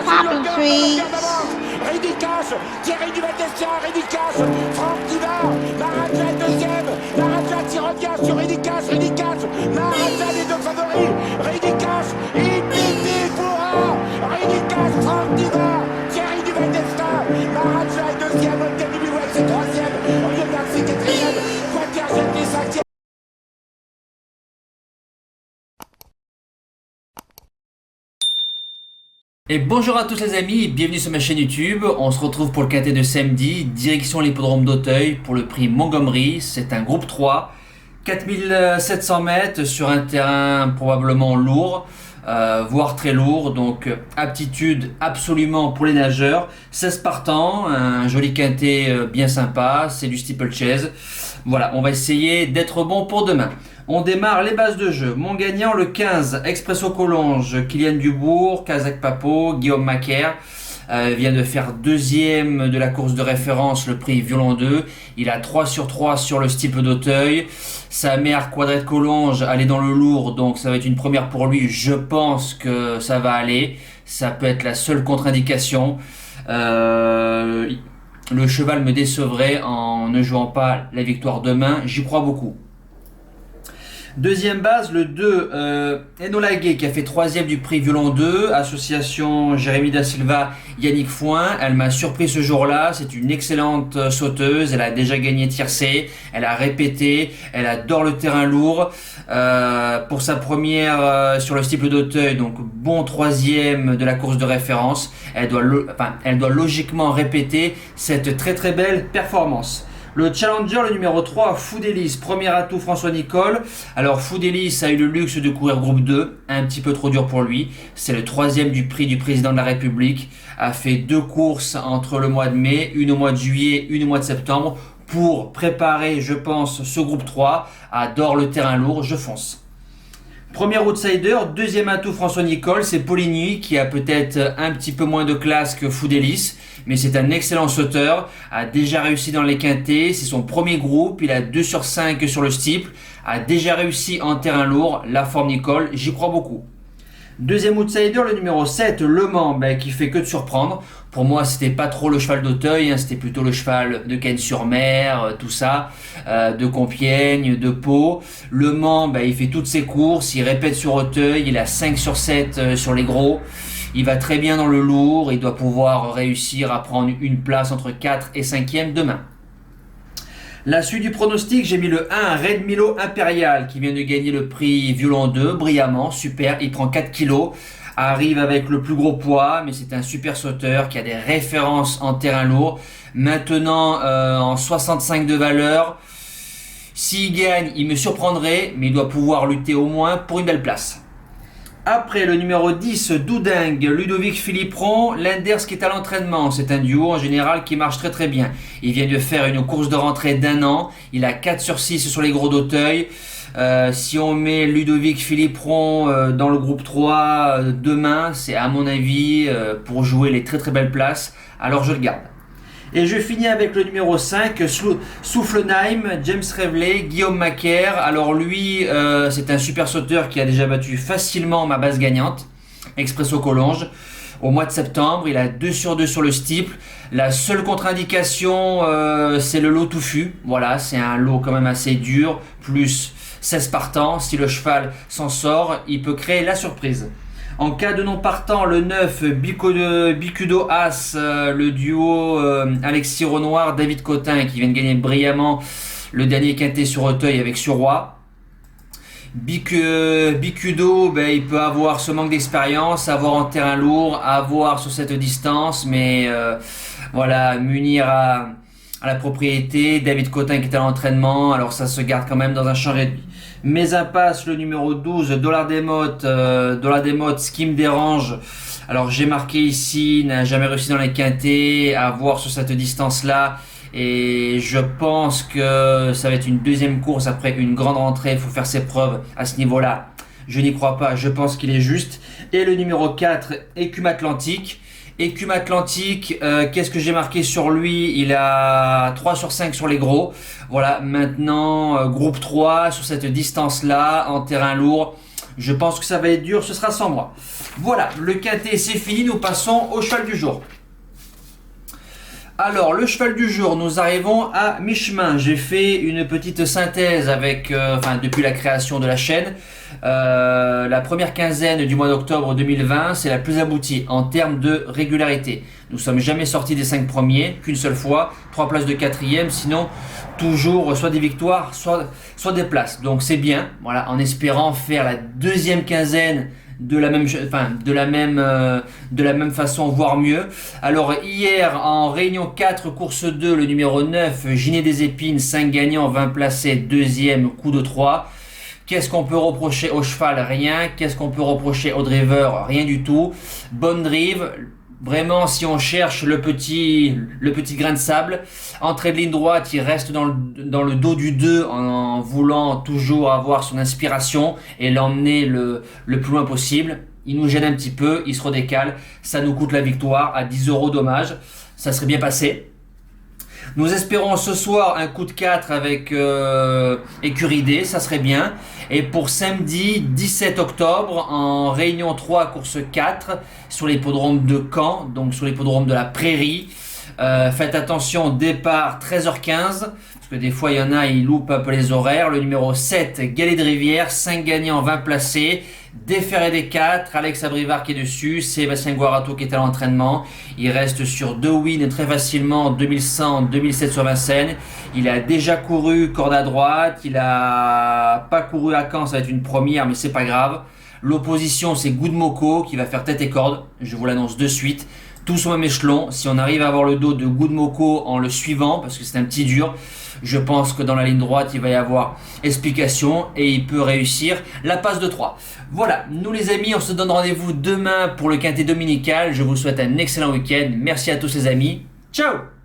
Popping trees. Ridicache, Thierry du Val-d'Estia, Ridicache, Franck Diva, Maraja deuxième, Maraja qui revient sur Ridicache, Maraja les deux favoris, Ridicache, Ipiti Foura, Ridicache, Franck Diva, Thierry du Val-d'Estia, Maraja est deuxième, Olteni Biwell c'est troisième, Olivier Garcia quatrième, Quater Jetli cinquième. Et bonjour à tous les amis, bienvenue sur ma chaîne YouTube. On se retrouve pour le quintet de samedi, direction l'hippodrome d'Auteuil pour le prix Montgomery. C'est un groupe 3, 4700 mètres sur un terrain probablement lourd, voire très lourd. Donc aptitude absolument pour les nageurs. 16 partants, un joli quintet bien sympa, c'est du steeplechase. Voilà, on va essayer d'être bon pour demain. On démarre les bases de jeu. Mon gagnant, le 15, Expresso Collonges, Kylian Dubourg, Kazakh Papo, Guillaume Macaire. Vient de faire deuxième de la course de référence, le prix Violon 2. Il a 3 sur 3 sur le steeple d'Auteuil. Sa mère, Quadrette Collonges, elle est dans le lourd, donc ça va être une première pour lui. Je pense que ça va aller. Ça peut être la seule contre-indication. Le cheval me décevrait en ne jouant pas la victoire demain. J'y crois beaucoup. Deuxième base, le 2, Enola Gay qui a fait troisième du prix Violon 2, association Jérémy Da Silva, Yannick Foin. Elle m'a surpris ce jour-là, c'est une excellente sauteuse, elle a déjà gagné tiercé, elle a répété, elle adore le terrain lourd. Pour sa première sur le steeple d'Auteuil, donc bon troisième de la course de référence, elle doit logiquement répéter cette très très belle performance. Le challenger, le numéro 3, Foudélis, premier atout François Nicole. Alors Foudélis a eu le luxe de courir groupe 2, un petit peu trop dur pour lui. C'est le troisième du prix du président de la République. A fait 2 courses entre le mois de mai, une au mois de juillet, une au mois de septembre, pour préparer, je pense, ce groupe 3. Adore le terrain lourd, je fonce. Premier outsider, deuxième atout François Nicole, c'est Poligny qui a peut-être un petit peu moins de classe que Foudélis, mais c'est un excellent sauteur, a déjà réussi dans les quintets, c'est son premier groupe, il a 2 sur 5 sur le steeple, a déjà réussi en terrain lourd, la forme Nicole, j'y crois beaucoup. Deuxième outsider, le numéro 7, Le Mans, qui fait que de surprendre. Pour moi, c'était pas trop le cheval d'Auteuil, c'était plutôt le cheval de Cannes-sur-Mer, tout ça, de Compiègne, de Pau. Le Mans, il fait toutes ses courses, il répète sur Auteuil, il a 5 sur 7 sur les gros. Il va très bien dans le lourd, il doit pouvoir réussir à prendre une place entre 4 et 5e demain. La suite du pronostic, j'ai mis le 1, Red Milo Impérial, qui vient de gagner le prix Violon 2, brillamment, super, il prend 4 kilos, arrive avec le plus gros poids, mais c'est un super sauteur qui a des références en terrain lourd. Maintenant, en 65 de valeur, s'il gagne, il me surprendrait, mais il doit pouvoir lutter au moins pour une belle place. Après, le numéro 10, Doudingue, Ludovic Philippron, Lenders qui est à l'entraînement. C'est un duo en général qui marche très très bien. Il vient de faire une course de rentrée d'1 an. Il a 4 sur 6 sur les gros d'Auteuil. Si on met Ludovic Philippron dans le groupe 3 demain, c'est à mon avis pour jouer les très très belles places. Alors je le garde. Et je finis avec le numéro 5, Soufflenheim, James Reveley, Guillaume Macaire. Alors lui, c'est un super sauteur qui a déjà battu facilement ma base gagnante, Expresso Collonges. Au mois de septembre, il a 2 sur 2 sur le steeple. La seule contre-indication, c'est le lot touffu. Voilà, c'est un lot quand même assez dur, plus 16 partants. Si le cheval s'en sort, il peut créer la surprise. En cas de non partant, le 9, Bicudo As, le duo Alexis Renoir, David Cotin qui vient de gagner brillamment le dernier quintet sur Auteuil avec Surroi. Bicudo, il peut avoir ce manque d'expérience, avoir en terrain lourd, avoir sur cette distance, mais voilà, munir à la propriété. David Cotin qui est à l'entraînement, alors ça se garde quand même dans un champ réduit. Mes impasses, le numéro 12, Dollar des Mottes, ce qui me dérange. Alors j'ai marqué ici, n'a jamais réussi dans les quintets, à voir sur cette distance-là. Et je pense que ça va être une deuxième course après une grande rentrée, il faut faire ses preuves à ce niveau-là. Je n'y crois pas, je pense qu'il est juste. Et le numéro 4, Écume Atlantique. Écume Atlantique, qu'est-ce que j'ai marqué sur lui? Il a 3 sur 5 sur les gros. Voilà, maintenant, groupe 3, sur cette distance-là, en terrain lourd. Je pense que ça va être dur, ce sera sans moi. Voilà, le quintet c'est fini, nous passons au cheval du jour. Alors, le cheval du jour, nous arrivons à mi-chemin. J'ai fait une petite synthèse avec, depuis la création de la chaîne. La première quinzaine du mois d'octobre 2020, c'est la plus aboutie en termes de régularité. Nous sommes jamais sortis des 5 premiers, qu'une seule fois, 3 places de quatrième, sinon toujours soit des victoires, soit des places. Donc c'est bien, voilà, en espérant faire la deuxième quinzaine de la même façon, voire mieux. Alors hier en réunion 4, course 2, le numéro 9, Ginet des Épines, 5 gagnants, 20 placés, deuxième coup de 3. Qu'est-ce qu'on peut reprocher au cheval? Rien. Qu'est-ce qu'on peut reprocher au driver? Rien du tout. Bonne drive. Vraiment, si on cherche le petit grain de sable, entrée de ligne droite, il reste dans le dos du 2 en voulant toujours avoir son inspiration et l'emmener le plus loin possible. Il nous gêne un petit peu, il se redécale, ça nous coûte la victoire à 10 € dommage. Ça serait bien passé. Nous espérons ce soir un coup de 4 avec Écurie D, ça serait bien. Et pour samedi 17 octobre, en réunion 3, course 4, sur l'hippodrome de Caen, donc sur l'hippodrome de la Prairie. Faites attention, départ 13h15, parce que des fois il y en a, ils loupent un peu les horaires. Le numéro 7, Galet de Rivière, 5 gagnants, 20 placés. Déferré des 4, Alex Abrivard qui est dessus, Sébastien Guarato qui est à l'entraînement. Il reste sur 2 wins très facilement, 2100, 2007 sur Vincennes. Il a déjà couru corde à droite, il a pas couru à Caen, ça va être une première mais c'est pas grave. L'opposition c'est Good Moco qui va faire tête et corde, je vous l'annonce de suite. Tous au même échelon, si on arrive à avoir le dos de Good Moco en le suivant, parce que c'est un petit dur, je pense que dans la ligne droite, il va y avoir explication et il peut réussir la passe de 3. Voilà, nous les amis, on se donne rendez-vous demain pour le quintet dominical. Je vous souhaite un excellent week-end. Merci à tous les amis. Ciao!